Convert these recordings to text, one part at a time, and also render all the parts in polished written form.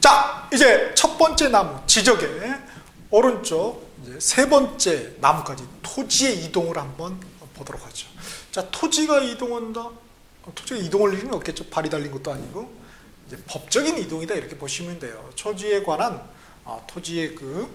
자, 이제 첫 번째 나무 지적의 오른쪽 이제 세 번째 나무까지 토지의 이동을 한번 보도록 하죠. 자, 토지가 이동한다. 토지가 이동할 일은 없겠죠. 발이 달린 것도 아니고 이제 법적인 이동이다 이렇게 보시면 돼요. 토지에 관한 토지의 그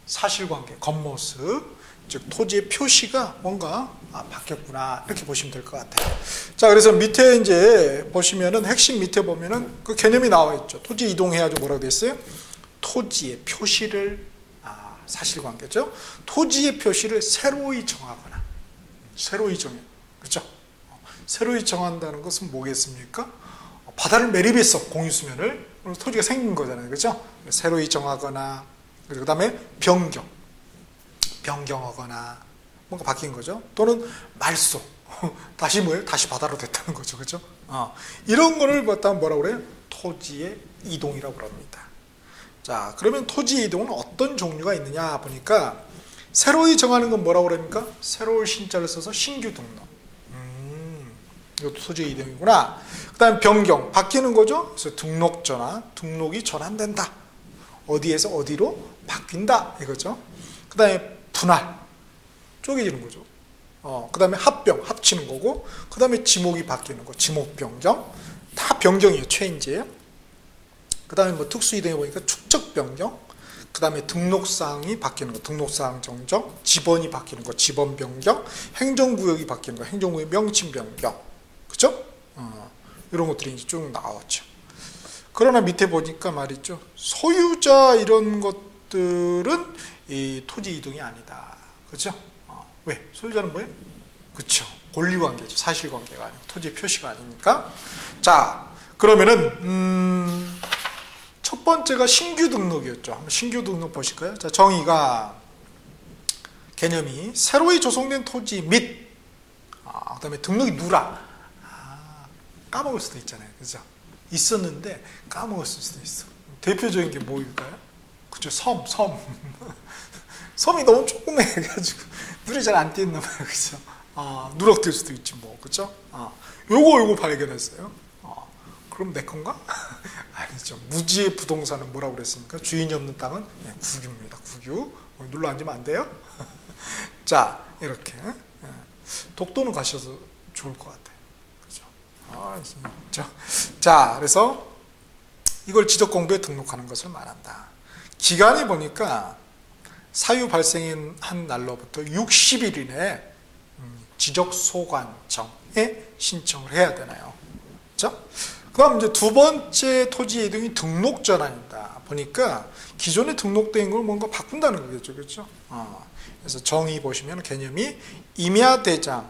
사실관계, 겉모습, 즉 토지의 표시가 뭔가 바뀌었구나 이렇게 보시면 될 것 같아요. 자, 그래서 밑에 이제 보시면은 핵심 밑에 보면은 그 개념이 나와 있죠. 토지 이동해야죠. 뭐라고 돼 있어요? 토지의 표시를 사실관계죠. 토지의 표시를 새로이 정하거나 새로이 정해, 그렇죠? 새로이 정한다는 것은 뭐겠습니까? 바다를 매립해서 공유수면을 토지가 생긴 거잖아요, 그렇죠? 새로이 정하거나 그리고 그다음에 변경하거나 뭔가 바뀐 거죠. 또는 말소 다시 뭐예요? 다시 바다로 됐다는 거죠, 그렇죠? 이런 거를 뭐라고 그래요? 토지의 이동이라고 그럽니다. 자, 그러면 토지 이동은 어떤 종류가 있느냐 보니까 새로이 정하는 건 뭐라고 그럽니까? 새로운 신자를 써서 신규 등록. 이것도 토지 이동이구나. 그 다음에 변경, 바뀌는 거죠. 그래서 등록 전환, 등록이 전환된다. 어디에서 어디로 바뀐다 이거죠. 그 다음에 분할, 쪼개지는 거죠. 그 다음에 합병, 합치는 거고, 그 다음에 지목이 바뀌는 거, 지목 변경, 다 변경이에요. 체인지예요. 그 다음에 뭐 특수 이동해 보니까 축적 변경, 그 다음에 등록사항이 바뀌는 거, 등록사항 정정, 지번이 바뀌는 거, 지번 변경, 행정구역이 바뀌는 거, 행정구역 명칭 변경, 그죠? 이런 것들이 이제 쭉 나왔죠. 그러나 밑에 보니까 말이죠. 소유자 이런 것들은 이 토지 이동이 아니다. 그죠? 왜? 소유자는 뭐예요? 그쵸. 권리관계죠. 사실관계가 아니고 토지의 표시가 아니니까. 자, 그러면은 첫 번째가 신규 등록이었죠. 한번 신규 등록 보실까요? 자, 정의가 개념이 새로이 조성된 토지 및 그다음에 등록이 누락. 까먹을 수도 있잖아요. 그죠? 있었는데 까먹었을 수도 있어. 대표적인 게 뭐일까요? 그죠? 섬. 섬이 너무 조그매가지고 눈에 잘 안 띄었나 봐요. 그죠? 누락될 수도 있지 뭐. 그죠? 요거 발견했어요. 그럼 내 건가? 아니죠. 무지의 부동산은 뭐라고 그랬습니까? 주인이 없는 땅은 국유입니다. 국유. 눌러 앉으면 안 돼요? 자, 이렇게. 독도는 가셔서 좋을 것 같아요. 그죠? 자, 그래서 이걸 지적공부에 등록하는 것을 말한다. 기간이 보니까 사유 발생한 날로부터 60일 이내에 지적소관청에 신청을 해야 되나요? 그렇죠? 그럼 이제 두 번째 토지 이동이 등록 전환이다. 보니까 기존에 등록된 걸 뭔가 바꾼다는 거겠죠, 그렇죠? 그래서 정의 보시면 개념이 임야대장에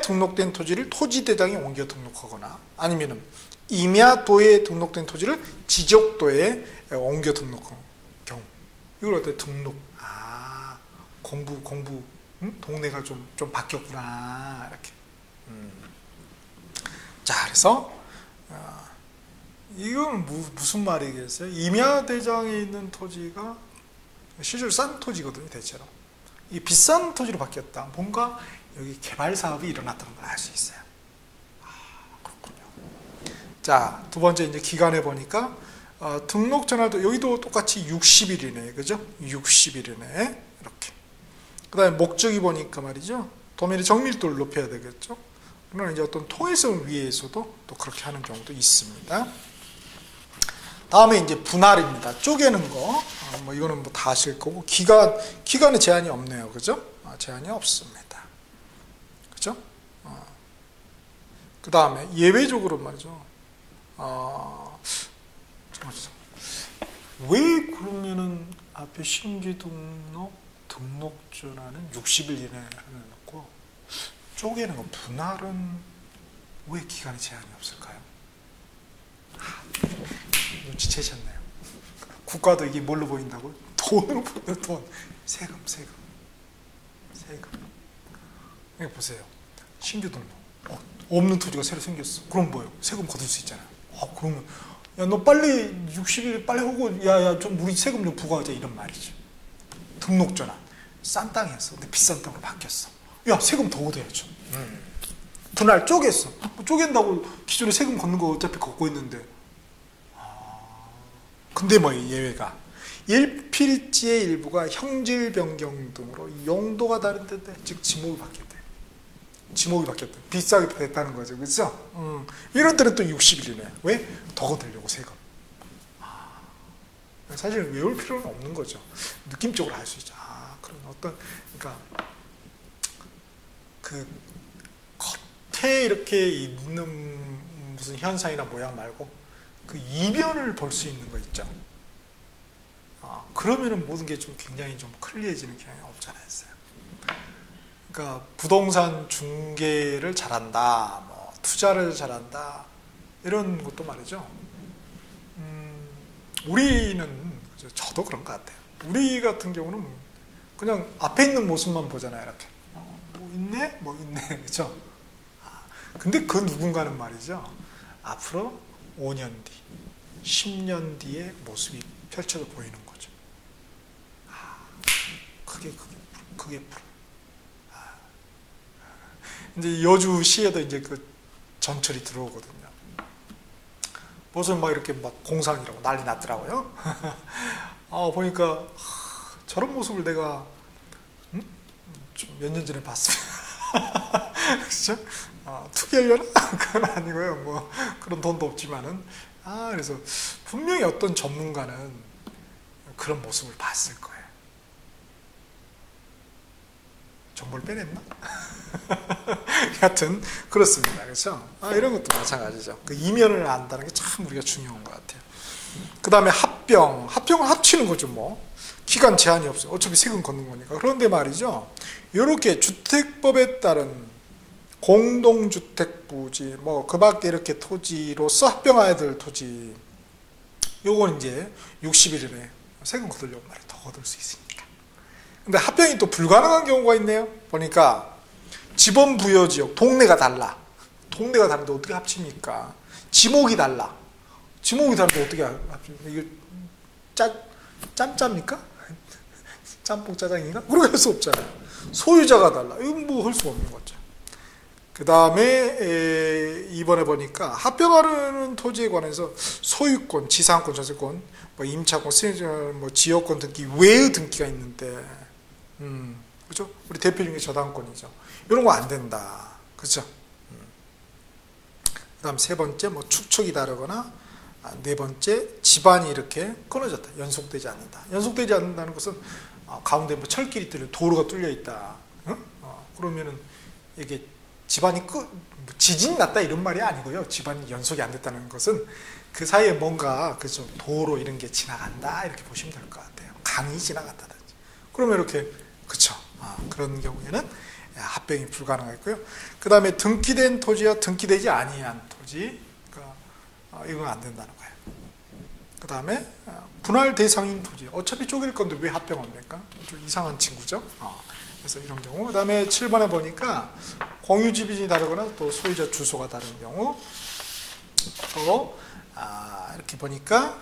등록된 토지를 토지대장에 옮겨 등록하거나 아니면은 임야도에 등록된 토지를 지적도에 옮겨 등록한 경우. 이걸 어때? 등록. 공부. 동네가 좀 바뀌었구나. 이렇게. 자, 그래서 이건 무슨 말이겠어요? 임야대장에 있는 토지가 실제로 싼 토지거든요, 대체로. 이 비싼 토지로 바뀌었다. 뭔가 여기 개발 사업이 일어났다는 걸 알 수 있어요. 그렇군요. 자, 두 번째 이제 기간에 보니까 등록 전화도 여기도 똑같이 60일 이내, 그죠? 60일 이내 이렇게. 그다음에 목적이 보니까 말이죠. 도면의 정밀도를 높여야 되겠죠. 그러나 이제 어떤 통일성을 위해서도 또 그렇게 하는 경우도 있습니다. 다음에 이제 분할입니다. 쪼개는 거. 뭐 이거는 뭐 다 아실 거고 기간에 제한이 없네요, 그죠? 제한이 없습니다. 그죠? 그 다음에 예외적으로 말이죠. 왜 그러면은 앞에 신규 등록 전환은 60일 이내에 해놓고 쪼개는 거 분할은 왜 기간에 제한이 없을까요? 눈치채셨네요. 국가도 이게 뭘로 보인다고요? 돈으로 보여요, 돈. 세금. 여기 보세요. 신규 등록. 없는 토지가 새로 생겼어. 그럼 뭐예요? 세금 거둘 수 있잖아요. 그러면 야, 너 빨리 60일 빨리 하고 야, 좀 우리 세금 좀 부과하자 이런 말이죠. 등록 전환. 싼 땅이었어. 근데 비싼 땅으로 바뀌었어. 야, 세금 더 걷어야죠. 분할 쪼갰어. 쪼갠다고 기존에 세금 걷는 거 어차피 걷고 있는데 근데 뭐 예외가 일필지의 일부가 형질 변경 등으로 용도가 다른데 즉 지목이 바뀌었대. 지목이 바뀌었대. 비싸게 됐다는 거죠, 그렇죠? 이런 때는 또 60일이네. 왜? 더 거들려고 세금. 사실 외울 필요는 없는 거죠. 느낌적으로 알 수 있죠. 그런 어떤 그러니까 그 겉에 이렇게 있는 무슨 현상이나 모양 말고 그 이면을 볼 수 있는 거 있죠. 그러면은 모든 게 좀 굉장히 좀 클리어해지는 경향이 없잖아요. 그러니까 부동산 중개를 잘한다, 뭐 투자를 잘한다 이런 것도 말이죠. 우리는 저도 그런 것 같아요. 우리 같은 경우는 그냥 앞에 있는 모습만 보잖아요. 이렇게 뭐 있네, 뭐 있네, 그렇죠? 근데 그 누군가는 말이죠. 앞으로 5년 뒤, 10년 뒤의 모습이 펼쳐져 보이는 거죠. 그게 프로. 이제 여주시에도 이제 그 전철이 들어오거든요. 무슨 막 이렇게 막 공상이라고 난리 났더라고요. 보니까 저런 모습을 내가 좀 몇 년 전에 봤습니다. 그렇죠? 투기하려나? 그건 아니고요. 뭐 그런 돈도 없지만은 그래서 분명히 어떤 전문가는 그런 모습을 봤을 거예요. 정보를 빼냈나? 하여튼 그렇습니다. 그렇죠? 이런 것도 마찬가지죠. 그 이면을 안다는 게 참 우리가 중요한 것 같아요. 그 다음에 합병을 합치는 거죠. 뭐 기간 제한이 없어요. 어차피 세금 걷는 거니까. 그런데 말이죠. 이렇게 주택법에 따른 공동주택 부지, 뭐 그 밖에 이렇게 토지로서 합병해야 될 토지, 요건 이제 60일 이내 세금 거두려고 말해 더 거둘 수 있으니까. 근데 합병이 또 불가능한 경우가 있네요. 보니까 지번 부여 지역, 동네가 달라. 동네가 다른데 어떻게 합칩니까? 지목이 달라. 지목이 다른데 어떻게 합칩니까? 이게 짬짜입니까? 짬뽕 짜장인가? 그렇게 할 수 없잖아요. 소유자가 달라. 이건 뭐 할 수가 없는 거죠. 그 다음에 이번에 보니까 합병하는 토지에 관해서 소유권, 지상권, 전세권, 뭐 임차권, 뭐 지역권 등기 외의 등기가 있는데, 그죠? 우리 대표적인 게 저당권이죠. 이런 거 안 된다, 그죠? 그다음 세 번째 뭐 축척이 다르거나, 네 번째 집안이 이렇게 끊어졌다, 연속되지 않는다. 연속되지 않는다는 것은 가운데 뭐 철길이 뚫려 도로가 뚫려 있다. 그러면은 이게 집안이 지진이 났다 이런 말이 아니고요. 집안이 연속이 안 됐다는 것은 그 사이에 뭔가 그죠, 도로 이런 게 지나간다 이렇게 보시면 될 것 같아요. 강이 지나간다든지. 그러면 이렇게 그쵸. 그런 경우에는 합병이 불가능하고요. 그 다음에 등기된 토지와 등기되지 아니한 토지, 이건 안 된다는 거예요. 그 다음에 분할 대상인 토지, 어차피 쪼갤 건데 왜 합병합니까? 좀 이상한 친구죠. 그래서 이런 경우. 그 다음에 7번에 보니까 공유 지분이 다르거나 또 소유자 주소가 다른 경우, 또 이렇게 보니까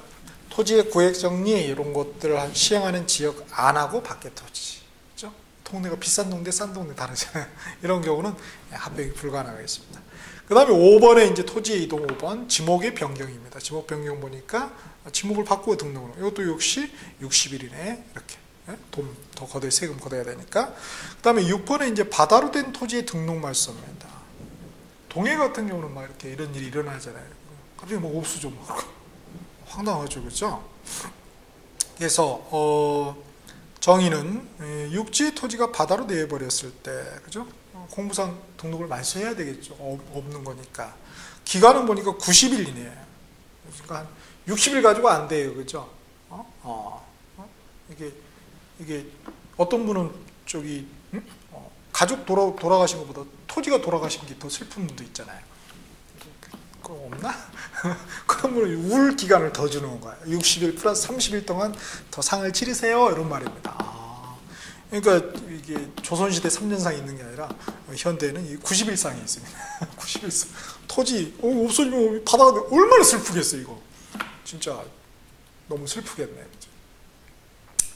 토지의 구획 정리 이런 것들을 시행하는 지역 안하고 밖의 토지, 그렇죠? 동네가 비싼 동네, 싼 동네 다르잖아요. 이런 경우는 합병이 불가능하겠습니다. 그 다음에 5번에 이제 토지 이동 5번 지목의 변경입니다. 지목 변경 보니까 지목을 바꾸고 등록을, 이것도 역시 60일 이내에 이렇게 돈 더 거둬야, 세금 걷어야 되니까. 그 다음에 6번에 이제 바다로 된 토지의 등록 말소입니다. 동해 같은 경우는 막 이렇게 이런 일이 일어나잖아요. 갑자기 뭐 없어져, 막 황당하죠, 그렇죠? 그래서 정의는 육지 토지가 바다로 내버렸을 때, 그죠? 공무상 등록을 말소해야 되겠죠. 없는 거니까. 기간은 보니까 90일 이내에. 그러니까 한 60일 가지고 안 돼요, 그죠? 이게 어떤 분은 저기 가족 돌아가신 것보다 토지가 돌아가신 게 더 슬픈 분도 있잖아요. 그거 없나? 그러면 울 기간을 더 주는 거예요. 60일 플러스 30일 동안 더 상을 치르세요, 이런 말입니다. 그러니까 이게 조선시대 3년상이 있는 게 아니라 현대에는 이 90일상이 있습니다. 90일상. 토지 없어지면 바다가 얼마나 슬프겠어요, 이거. 진짜 너무 슬프겠네요.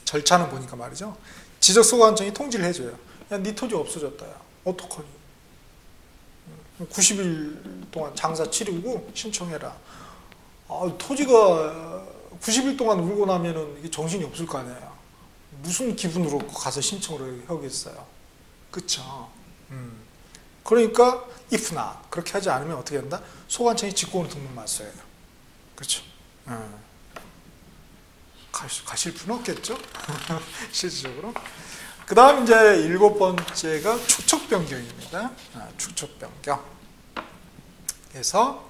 절차는 보니까 말이죠. 지적소관청이 통지를 해줘요. 야, 네 토지 없어졌다. 야. 어떡하니? 90일 동안 장사 치르고 신청해라. 토지가 90일 동안 울고 나면은 이게 정신이 없을 거 아니에요. 무슨 기분으로 가서 신청을 하겠어요. 그쵸? 그러니까 if not 그렇게 하지 않으면 어떻게 한다? 소관청이 직권으로 등록만 써요. 그렇죠? 가실 필요는 없겠죠? 실질적으로. 그 다음 이제 7번째가 축척 변경입니다. 축척 변경. 그래서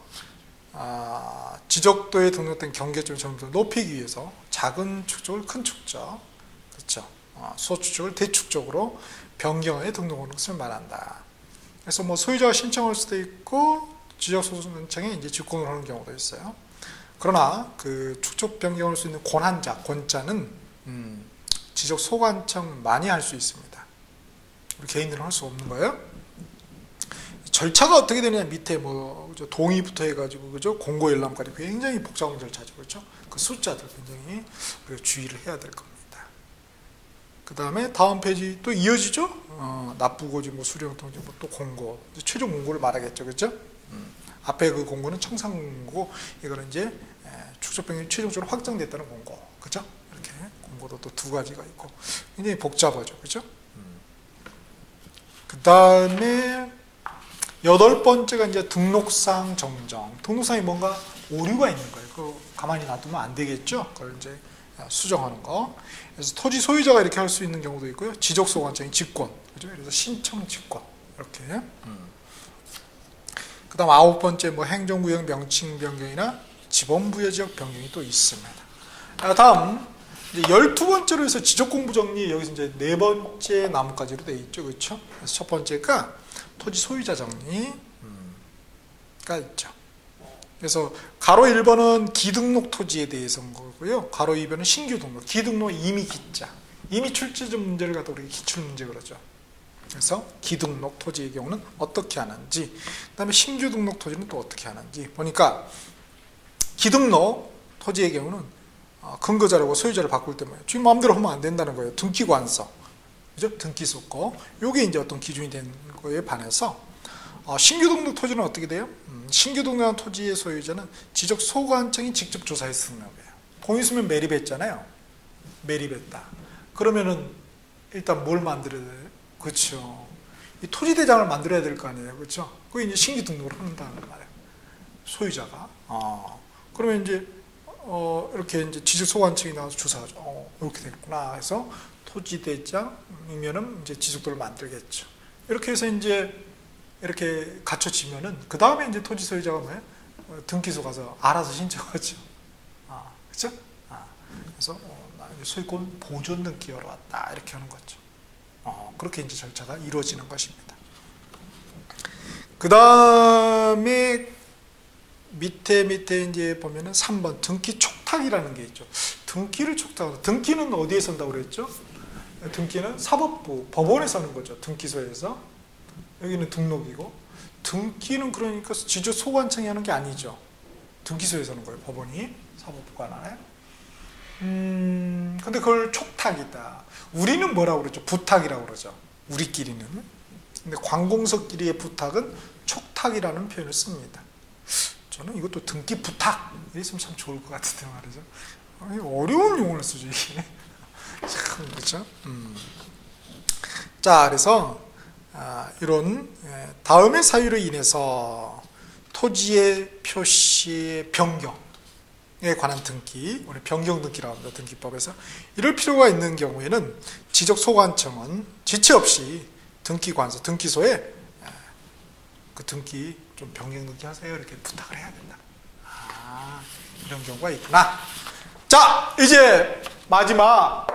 지적도에 등록된 경계점을 점점 더 높이기 위해서 작은 축적을 큰 축적, 그렇죠? 소축적을 대축적으로 변경에 등록하는 것을 말한다. 그래서 뭐 소유자가 신청할 수도 있고 지적소관청에 이제 직권을 하는 경우도 있어요. 그러나 그 축적 변경할 수 있는 권자는 지적소관청만이 할 수 있습니다. 우리 개인들은 할 수 없는 거예요. 절차가 어떻게 되느냐, 밑에 뭐 동의부터 해가지고 그죠, 공고 열람까지 굉장히 복잡한 절차죠, 그렇죠? 그 숫자들 굉장히 우리가 주의를 해야 될 겁니다. 그 다음에 다음 페이지 또 이어지죠. 납부고지, 뭐 수령통지, 뭐 또 공고, 최종 공고를 말하겠죠, 그렇죠? 앞에 그 공고는 청산 공고, 이거는 이제 축적 변경이 최종적으로 확정됐다는 공고, 그렇죠? 이렇게 공고도 또 두 가지가 있고 굉장히 복잡하죠, 그렇죠? 그 다음에 8번째가 이제 등록상 정정. 등록상에 뭔가 오류가 있는 거예요. 그거 가만히 놔두면 안 되겠죠. 그걸 이제 수정하는 거. 그래서 토지 소유자가 이렇게 할 수 있는 경우도 있고요. 지적소관청이 직권. 그죠? 그래서 신청 직권. 이렇게. 그 다음 9번째 뭐 행정구역 명칭 변경이나 지번부여 지역 변경이 또 있습니다. 다음 이제 12번째로 해서 지적공부 정리, 여기서 이제 4번째 나뭇가지로 되어 있죠. 그렇죠? 그래서 첫 번째가 토지 소유자 정리가 있죠. 그래서 가로 1번은 기등록 토지에 대해서인 거고요. 가로 2번은 신규 등록. 기등록 이미 기자. 이미 출제점 문제를 갖다 우리가 기출 문제 그러죠. 그래서 기등록 토지의 경우는 어떻게 하는지, 그 다음에 신규 등록 토지는 또 어떻게 하는지 보니까 기등록 토지의 경우는 근거자라고 소유자를 바꿀 때 말이에요. 지금 마음대로 하면 안 된다는 거예요. 등기관서. 그죠? 등기소 거. 요게 이제 어떤 기준이 된 거에 반해서 신규 등록 토지는 어떻게 돼요? 신규 등록한 토지의 소유자는 지적 소관청이 직접 조사해서 등록해요. 돈 있으면 매립했잖아요. 매립했다. 그러면은 일단 뭘 만들어야 돼요? 그렇죠. 이 토지 대장을 만들어야 될 거 아니에요. 그렇죠? 그게 이제 신규 등록을 한다는 말이에요. 소유자가. 그러면 이제 이렇게 이제 지적 소관청이 나와서 조사하죠. 이렇게 됐구나 해서 토지 대장이면은 이제 지적도를 만들겠죠. 이렇게 해서 이제 이렇게 갖춰지면은 그 다음에 이제 토지 소유자가 뭐예요? 등기소 가서 알아서 신청하죠. 그렇죠? 그래서 나 소유권 보존 등기 하러 왔다 이렇게 하는 거죠. 그렇게 이제 절차가 이루어지는 것입니다. 그 다음에 밑에 이제 보면은 3번 등기 촉탁이라는 게 있죠. 등기를 촉탁하다. 등기는 어디에 쓴다고 그랬죠? 등기는 사법부, 법원에서 하는 거죠. 등기소에서. 여기는 등록이고. 등기는 그러니까 지적 소관청이 하는 게 아니죠. 등기소에서 하는 거예요. 법원이. 사법부가 안 하나요? 근데 그걸 촉탁이다. 우리는 뭐라고 그러죠? 부탁이라고 그러죠. 우리끼리는. 근데 관공서끼리의 부탁은 촉탁이라는 표현을 씁니다. 저는 이것도 등기 부탁 이랬으면 참 좋을 것 같은데 말이죠. 어려운 용어를 쓰죠 이게. 참 그렇죠. 자, 그래서 이런 다음의 사유로 인해서 토지의 표시의 변경에 관한 등기, 우리 변경 등기라고 합니다. 등기법에서 이럴 필요가 있는 경우에는 지적 소관청은 지체 없이 등기관서, 등기소에 그 등기 좀 변경 등기 하세요 이렇게 부탁을 해야 된다. 이런 경우가 있구나. 자, 이제 마지막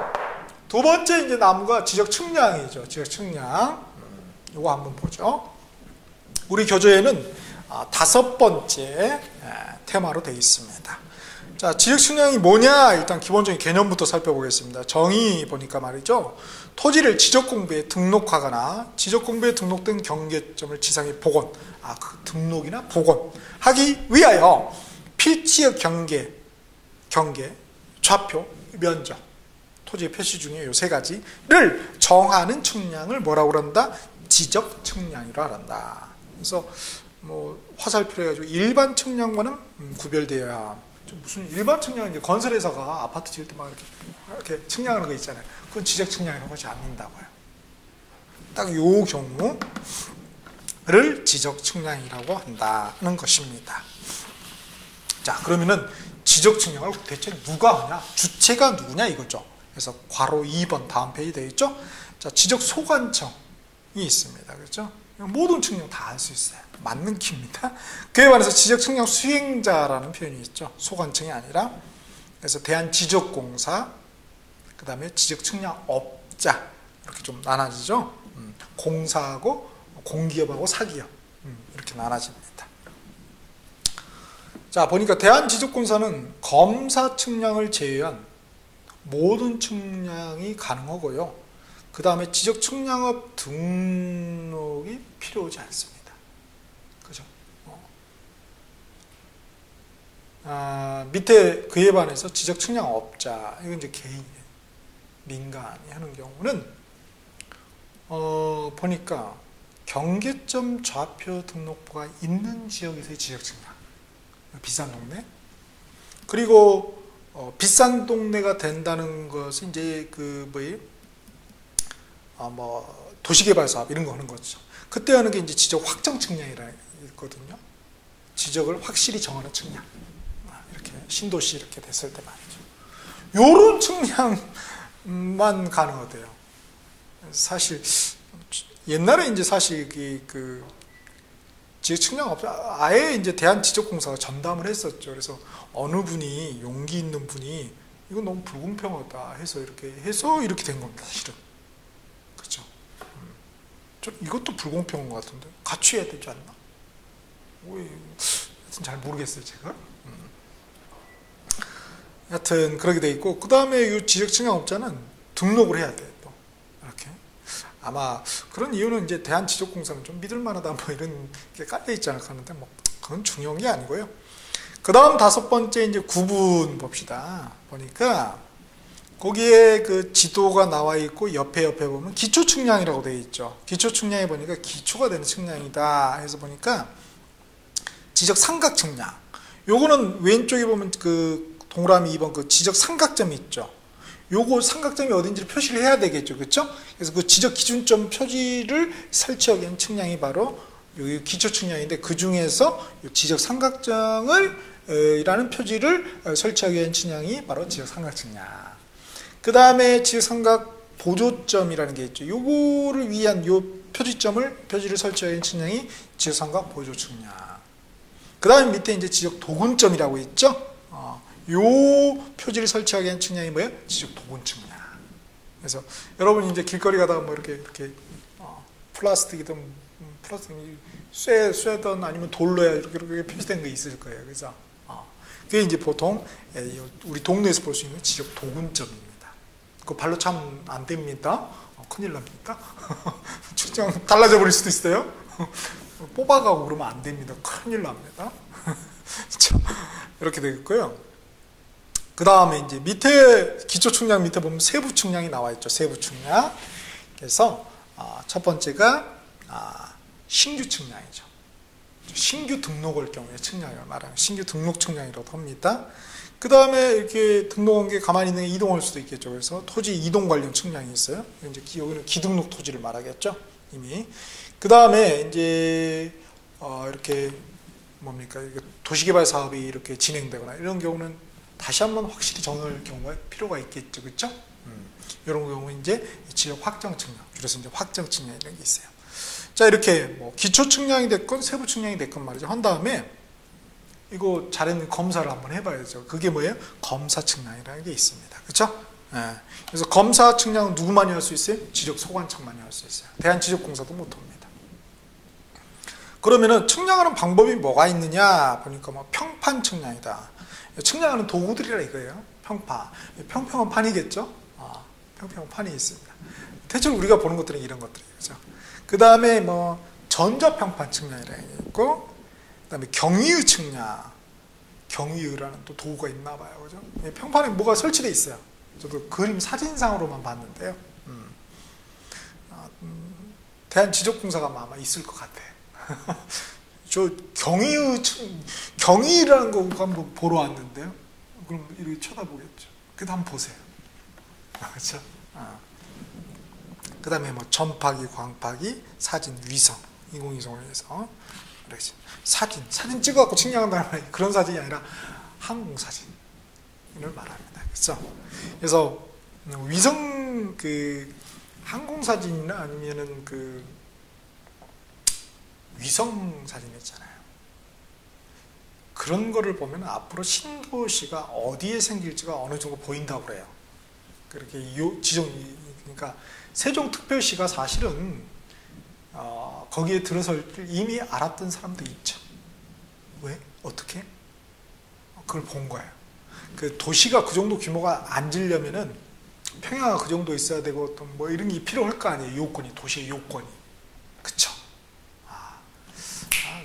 두 번째 이제 나무가 지적 측량이죠. 지적 측량. 이거 한번 보죠. 우리 교재에는 5번째 테마로 되어 있습니다. 자, 지적 측량이 뭐냐? 일단 기본적인 개념부터 살펴보겠습니다. 정의 보니까 말이죠. 토지를 지적공부에 등록하거나 지적공부에 등록된 경계점을 지상에 복원, 그 등록이나 복원하기 위하여 필지의 경계, 좌표, 면적, 토지의 표시 중에 이 세 가지를 정하는 측량을 뭐라고 그런다? 지적 측량이라고 한다. 그래서 뭐 화살표로 해가지고 일반 측량과는 구별되어야 좀 무슨 일반 측량, 이제 건설회사가 아파트 지을 때 막 이렇게 측량하는 거 있잖아요. 그건 지적 측량이라고 하지 않는다고요. 딱 요 경우를 지적 측량이라고 한다는 것입니다. 자, 그러면은 지적 측량을 대체 누가 하냐? 주체가 누구냐 이거죠. 그래서 괄호 2번 다음 페이지 되어 있죠? 자, 지적 소관청이 있습니다. 그렇죠? 모든 측량 다 할 수 있어요. 맞는 키입니다. 그에 반해서 지적 측량 수행자라는 표현이 있죠. 소관청이 아니라. 그래서 대한지적공사, 그 다음에 지적 측량업자 이렇게 좀 나눠지죠. 공사하고 공기업하고 사기업 이렇게 나눠집니다. 자, 보니까 대한지적공사는 검사 측량을 제외한 모든 측량이 가능하고요. 그 다음에 지적 측량업 등록이 필요하지 않습니다. 그죠? 밑에 그에 반해서 지적 측량업자, 이건 이제 개인, 민간이 하는 경우는 보니까 경계점 좌표 등록부가 있는 지역에서의 지적 측량, 비싼 동네. 그리고 비싼 동네가 된다는 것은 이제 그 뭐예요? 뭐 도시개발 사업 이런 거 하는 거죠. 그때 하는 게 이제 지적 확정 측량이라 있거든요. 지적을 확실히 정하는 측량. 이렇게 신도시 이렇게 됐을 때 말이죠. 요런 측량만 가능하대요. 사실 옛날에 이제 사실 그 지적 측량 업자 아예 이제 대한지적공사가 전담을 했었죠. 그래서 어느 분이 용기 있는 분이 이건 너무 불공평하다 해서 이렇게 된 겁니다. 사실은. 그렇죠. 좀 이것도 불공평한 것 같은데 같이 해야 되지 않나? 왜? 잘 모르겠어요 제가. 하여튼 그렇게 돼 있고, 그 다음에 이 지적 측량업자는 등록을 해야 돼. 또 이렇게 아마 그런 이유는 이제 대한지적공사는 좀 믿을만하다 뭐 이런 게 깔려 있지 않을까 하는데 뭐 그건 중요한 게 아니고요. 그 다음 다섯 번째 이제 구분 봅시다. 보니까 거기에 그 지도가 나와 있고 옆에 보면 기초 측량이라고 되어 있죠. 기초 측량에 보니까 기초가 되는 측량이다 해서 보니까 지적 삼각 측량. 요거는 왼쪽에 보면 그 동그라미 2번 그 지적 삼각점이 있죠. 요거 삼각점이 어딘지를 표시를 해야 되겠죠. 그렇죠? 그래서 그 지적 기준점 표지를 설치하기 위한 측량이 바로 여기 기초 측량인데, 그 중에서 지적 삼각점을 이라는 표지를 설치하기 위한 측량이 바로 지적 삼각 측량. 그 다음에 지적 삼각 보조점이라는 게 있죠. 요거를 위한 요 표지를 설치하기 위한 측량이 지적 삼각 보조 측량. 그 다음 밑에 이제 지적 도근점이라고 있죠. 요 표지를 설치하기 위한 측량이 뭐예요? 지적 도근 측량. 그래서 여러분이 이제 길거리 가다가 뭐 이렇게 플라스틱이든 쇠든 아니면 돌로야 이렇게 표시된 거 있을 거예요. 그래서 그게 이제 보통 우리 동네에서 볼 수 있는 지적 도근점입니다. 그거 발로 차면 안 됩니다. 큰일 납니다. 측정 달라져 버릴 수도 있어요. 뽑아가고 그러면 안 됩니다. 큰일 납니다. 이렇게 되겠고요. 그 다음에 이제 밑에 기초 측량 밑에 보면 세부 측량이 나와 있죠. 세부 측량. 그래서 첫 번째가 신규 측량이죠. 신규 등록할 경우에 측량을 말하는 신규 등록 측량이라고 합니다. 그 다음에 이렇게 등록한 게 가만히 있는 게 이동할 수도 있겠죠. 그래서 토지 이동 관련 측량이 있어요. 이제 여기는 기등록 토지를 말하겠죠. 이미. 그 다음에 이제 이렇게 뭡니까? 도시개발 사업이 이렇게 진행되거나 이런 경우는 다시 한번 확실히 정할 경우가 필요가 있겠죠. 그렇죠? 이런 경우는 이제 지역 확정 측량, 줄여서 이제 확정 측량 이런 게 있어요. 자, 이렇게 뭐 기초 측량이 됐건 세부 측량이 됐건 말이죠. 한 다음에 이거 잘했는 검사를 한번 해봐야죠. 그게 뭐예요? 검사 측량이라는 게 있습니다. 그렇죠? 네. 그래서 검사 측량은 누구만이 할 수 있어요? 지적 소관청만이 할 수 있어요. 대한지적공사도 못합니다. 그러면은 측량하는 방법이 뭐가 있느냐 보니까 뭐 평판 측량이다. 측량하는 도구들이라 이거예요. 평판. 평평한 판이겠죠? 평평한 판이 있습니다. 대체로 우리가 보는 것들은 이런 것들이에요. 그렇죠? 그 다음에 뭐 전자평판 측량이라는 게 있고, 그 다음에 경위의 측량, 경위의라는 또 도구가 있나 봐요. 그죠? 평판에 뭐가 설치되어 있어요. 저도 그림 사진상으로만 봤는데요. 대한지적공사가 아마 있을 것 같아. 저 경이라는 거 한번 보러 왔는데요. 그럼 이렇게 쳐다보겠죠. 그래도 한번 보세요. 그렇죠? 그 다음에 뭐 전파기, 광파기, 사진, 위성, 인공위성을 위해서 사진 찍어갖고 측량한다는 말 그런 사진이 아니라 항공사진을 말합니다. 그렇죠? 그래서 위성 항공사진이나 아니면은 위성 사진 있잖아요. 그런 거를 보면 앞으로 신도시가 어디에 생길지가 어느 정도 보인다고 그래요. 그렇게 그러니까 세종특별시가 사실은 거기에 들어설 줄 이미 알았던 사람도 있죠. 왜? 어떻게? 그걸 본 거예요. 그 도시가 그 정도 규모가 앉으려면은 평야가 그 정도 있어야 되고 어떤 뭐 이런 게 필요할 거 아니에요. 요건이, 도시의 요건이. 그쵸?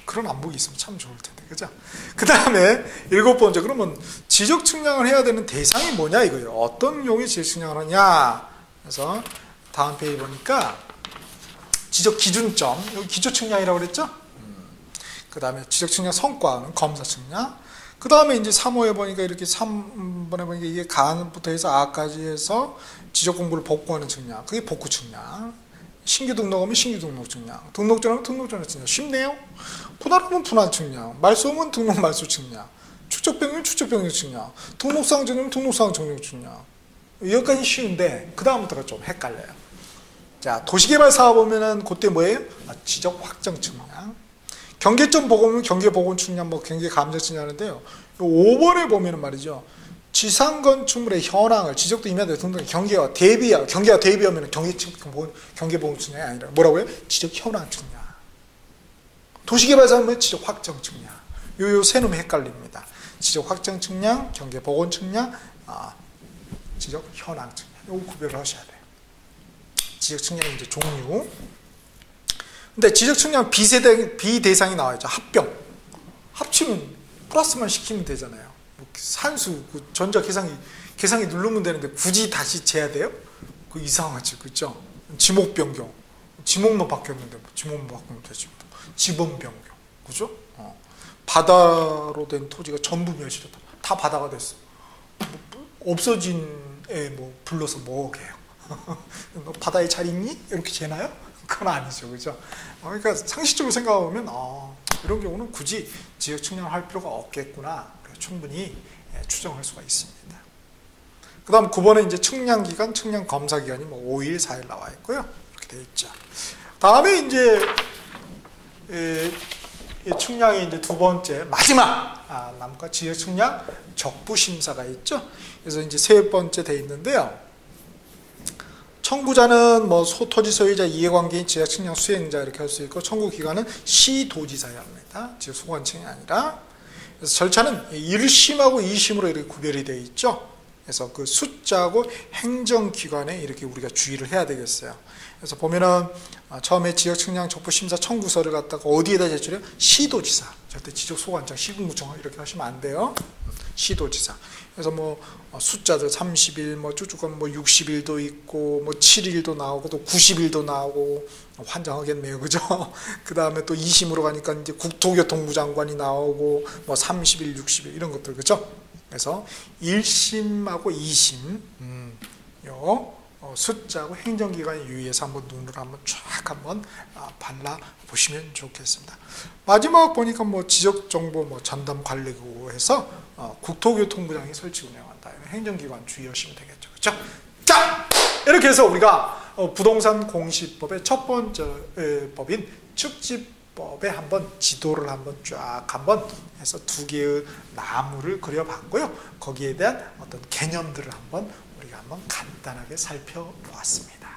그런 안목이 있으면 참 좋을 텐데. 그죠? 그 다음에 7번째, 그러면 지적 측량을 해야 되는 대상이 뭐냐 이거예요. 어떤 용의 지적 측량을 하냐. 그래서 다음 페이지 보니까 지적 기준점, 여기 기초 측량이라고 그랬죠? 그 다음에 지적 측량 성과는 검사 측량. 그 다음에 이제 3호에 보니까 이렇게 3번에 보니까 이게 간부터 해서 아까지 해서 지적 공부를 복구하는 측량. 그게 복구 측량. 신규 등록하면 신규 등록 측량. 등록 전하면 등록 전화 측량. 쉽네요. 분할하면 분할 측량. 말소하면 등록 말소 측량. 축적 변경 축적 변경 측량. 등록사항 정령 등록사항 정령 측량. 여기까지 쉬운데 그 다음부터가 좀 헷갈려요. 자, 도시개발 사업 보면은 그때 뭐예요? 지적 확정 측량. 경계점 보고는 경계 보건 측량, 뭐 경계 감정 측량하는데요. 5번에 보면은 말이죠. 지상 건축물의 현황을 지적도 임야대 등등 경계와 대비하면 경계 보건 측량이 아니라 뭐라고요? 지적 현황 측량. 도시개발 사업은 지적 확정 측량. 요 세 놈이 헷갈립니다. 지적 확정 측량, 경계 보건 측량, 지적 현황 측량. 요거 구별을 하셔야 돼요. 지적 측량의 이제 종류. 근데 지적 측량 비대상이 나와있죠. 합치면 플러스만 시키면 되잖아요. 산수, 전자 계산기 누르면 되는데 굳이 다시 재야 돼요? 그 이상하지, 그죠? 지목 변경. 지목만 바뀌었는데, 지목만 바꾸면 되지. 지번 변경. 그죠? 바다로 된 토지가 전부 멸실했다. 다 바다가 됐어. 없어진 애 불러서 뭐게요? 너 바다에 잘 있니? 이렇게 재나요? 그건 아니죠, 그죠? 그러니까 상식적으로 생각해보면 이런 경우는 굳이 지역 측량을 할 필요가 없겠구나, 충분히 추정할 수가 있습니다. 그 다음 9번에 이제 측량 기간, 측량 검사 기간이 5일, 4일 나와 있고요. 이렇게 되어 있죠. 다음에 이제 측량의 이제 두 번째 마지막 남과 지역 측량 적부 심사가 있죠. 그래서 이제 세 번째 돼 있는데요. 청구자는 토지 소유자, 이해관계인, 지역 측량 수행자 이렇게 할 수 있고, 청구 기관은 시도지사야 합니다. 지역 소관청이 아니라. 그래서 절차는 1심하고 2심으로 이렇게 구별이 되어 있죠. 그래서 그 숫자하고 행정기관에 이렇게 우리가 주의를 해야 되겠어요. 그래서 보면은 처음에 지역 측량 적부 심사 청구서를 갖다가 어디에다 제출해요? 시도지사. 절대 지적 소관청, 시군구청 이렇게 하시면 안 돼요. 시도지사. 그래서 숫자들 30일, 쭉쭉 가면 60일도 있고, 7일도 나오고, 또 90일도 나오고, 환장하겠네요. 그죠? 그 다음에 또 2심으로 가니까 이제 국토교통부 장관이 나오고, 30일, 60일, 이런 것들, 그죠? 그래서 1심하고 2심, 숫자하고 행정기관에 유의해서 한번 눈으로 한번 쫙 한번 발라보시면 좋겠습니다. 마지막 보니까 지적정보 전담관리국으로 해서 국토교통부장이 설치 운영한다. 행정기관 주의하시면 되겠죠. 그렇죠? 자, 이렇게 해서 우리가 부동산 공시법의 첫 번째 법인 축지법에 한번 지도를 한번 쫙 한번 해서 두 개의 나무를 그려봤고요. 거기에 대한 어떤 개념들을 한번 우리가 한번 간단하게 살펴보았습니다.